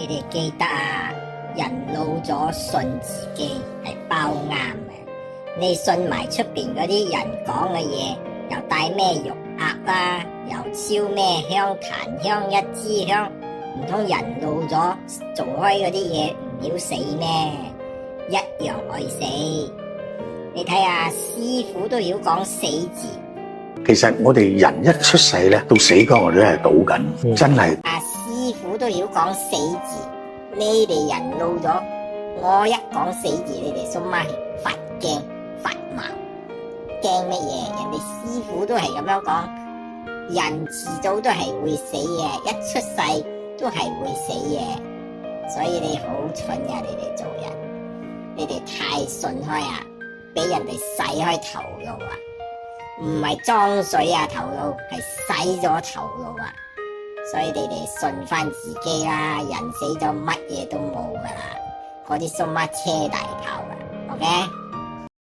哋記得啊，人老咗信自己係包啱嘅。你信埋出邊嗰啲人講嘅嘢，又帶咩肉鴨啦，又燒咩香檀香一支香，唔通人老咗做開嗰啲嘢唔要死咩？一樣愛死。你睇下師傅都要講死字。其實我哋人一出世咧，到死嗰我哋都係賭緊，真係。師傅都要講死字，你哋人老咗，我一講死字，你哋做乜發驚發毛？驚乜嘢？人哋師傅都係咁樣講，人遲早都係會死嘅，一出世都係會死嘅，所以你好蠢呀！你哋做人，你哋太信開啊，俾人哋洗開頭腦啊！唔係裝水啊頭腦，係洗咗頭腦啊！所以你哋信翻自己啦，人死咗乜嘢都冇噶啦，嗰啲數乜車大炮啊 ，OK？